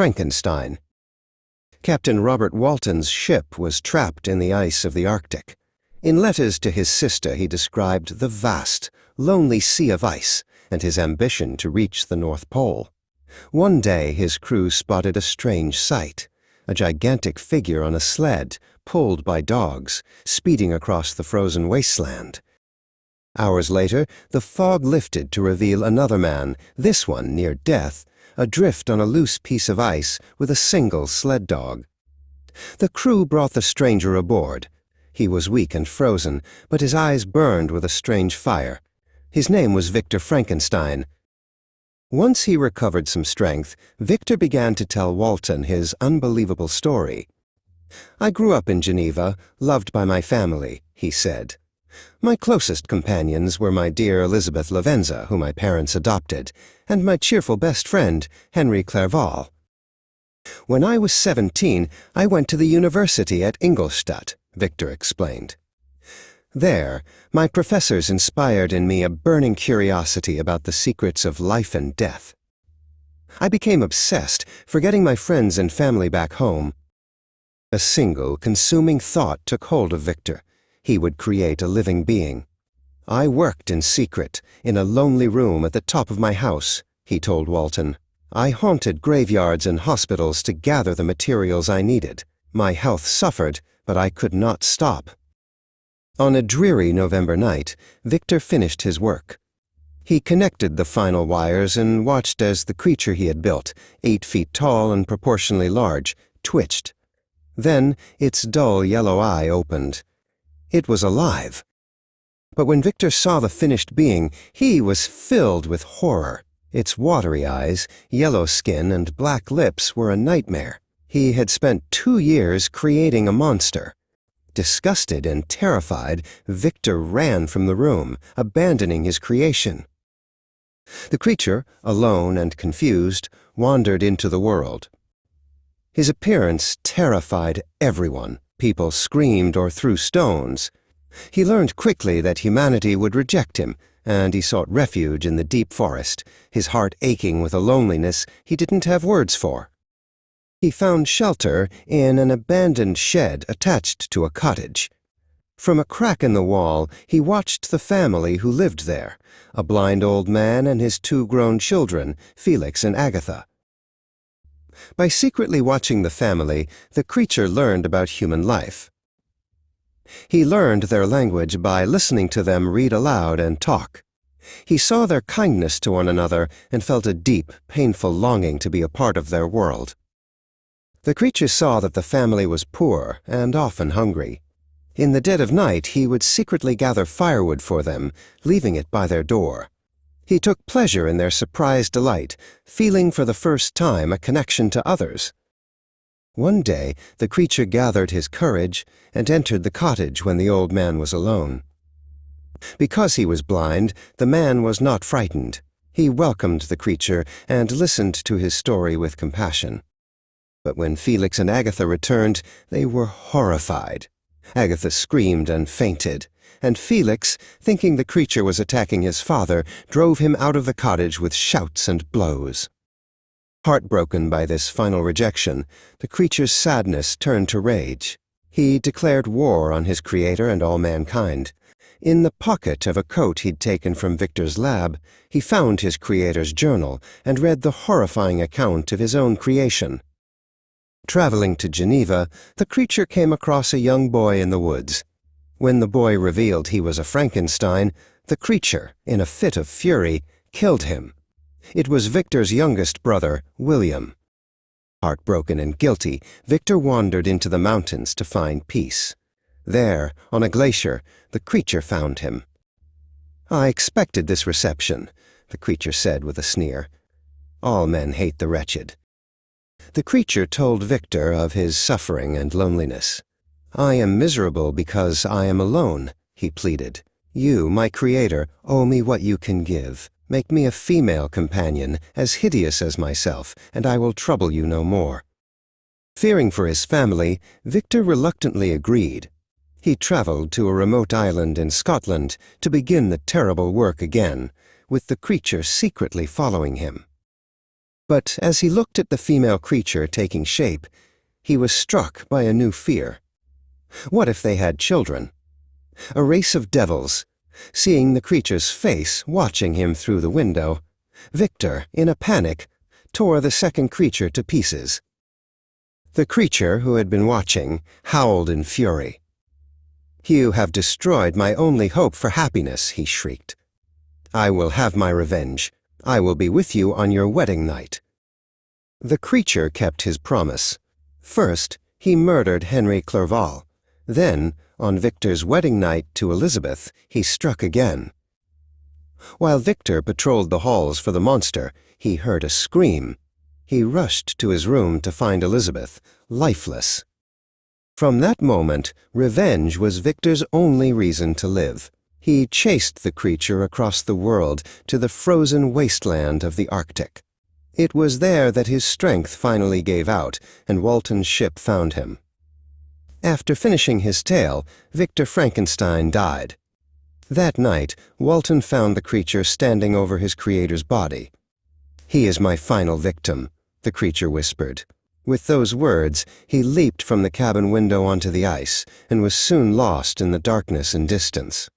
Frankenstein. Captain Robert Walton's ship was trapped in the ice of the Arctic. In letters to his sister he described the vast, lonely sea of ice and his ambition to reach the North Pole. One day his crew spotted a strange sight, a gigantic figure on a sled, pulled by dogs, speeding across the frozen wasteland. Hours later, the fog lifted to reveal another man, this one near death, adrift on a loose piece of ice with a single sled dog. The crew brought the stranger aboard. He was weak and frozen, but his eyes burned with a strange fire. His name was Victor Frankenstein. Once he recovered some strength, Victor began to tell Walton his unbelievable story. "I grew up in Geneva, loved by my family," he said. "My closest companions were my dear Elizabeth Lavenza, whom my parents adopted, and my cheerful best friend, Henry Clerval. When I was 17, I went to the university at Ingolstadt," Victor explained. "There, my professors inspired in me a burning curiosity about the secrets of life and death. I became obsessed, forgetting my friends and family back home. A single, consuming thought took hold of Victor. He would create a living being. I worked in secret, in a lonely room at the top of my house," he told Walton. "I haunted graveyards and hospitals to gather the materials I needed. My health suffered, but I could not stop." On a dreary November night, Victor finished his work. He connected the final wires and watched as the creature he had built, 8 feet tall and proportionally large, twitched. Then its dull yellow eye opened. It was alive. But when Victor saw the finished being, he was filled with horror. Its watery eyes, yellow skin, and black lips were a nightmare. He had spent 2 years creating a monster. Disgusted and terrified, Victor ran from the room, abandoning his creation. The creature, alone and confused, wandered into the world. His appearance terrified everyone. People screamed or threw stones. He learned quickly that humanity would reject him, and he sought refuge in the deep forest, his heart aching with a loneliness he didn't have words for. He found shelter in an abandoned shed attached to a cottage. From a crack in the wall, he watched the family who lived there, a blind old man and his 2 grown children, Felix and Agatha. By secretly watching the family, the creature learned about human life. He learned their language by listening to them read aloud and talk. He saw their kindness to one another and felt a deep, painful longing to be a part of their world. The creature saw that the family was poor and often hungry. In the dead of night, he would secretly gather firewood for them, leaving it by their door. He took pleasure in their surprised delight, feeling for the first time a connection to others. One day, the creature gathered his courage and entered the cottage when the old man was alone. Because he was blind, the man was not frightened. He welcomed the creature and listened to his story with compassion. But when Felix and Agatha returned, they were horrified. Agatha screamed and fainted, and Felix, thinking the creature was attacking his father, drove him out of the cottage with shouts and blows. Heartbroken by this final rejection, the creature's sadness turned to rage. He declared war on his creator and all mankind. In the pocket of a coat he'd taken from Victor's lab, he found his creator's journal and read the horrifying account of his own creation. Traveling to Geneva, the creature came across a young boy in the woods. When the boy revealed he was a Frankenstein, the creature, in a fit of fury, killed him. It was Victor's youngest brother, William. Heartbroken and guilty, Victor wandered into the mountains to find peace. There, on a glacier, the creature found him. "I expected this reception," the creature said with a sneer. "All men hate the wretched." The creature told Victor of his suffering and loneliness. "I am miserable because I am alone," he pleaded. "You, my creator, owe me what you can give. Make me a female companion, as hideous as myself, and I will trouble you no more." Fearing for his family, Victor reluctantly agreed. He traveled to a remote island in Scotland to begin the terrible work again, with the creature secretly following him. But as he looked at the female creature taking shape, he was struck by a new fear. What if they had children? A race of devils. Seeing the creature's face watching him through the window, Victor, in a panic, tore the second creature to pieces. The creature, who had been watching, howled in fury. "You have destroyed my only hope for happiness," he shrieked. "I will have my revenge. I will be with you on your wedding night." The creature kept his promise. First, he murdered Henry Clerval. Then, on Victor's wedding night to Elizabeth, he struck again. While Victor patrolled the halls for the monster, he heard a scream. He rushed to his room to find Elizabeth, lifeless. From that moment, revenge was Victor's only reason to live. He chased the creature across the world to the frozen wasteland of the Arctic. It was there that his strength finally gave out, and Walton's ship found him. After finishing his tale, Victor Frankenstein died. That night, Walton found the creature standing over his creator's body. "He is my final victim," the creature whispered. With those words, he leaped from the cabin window onto the ice and was soon lost in the darkness and distance.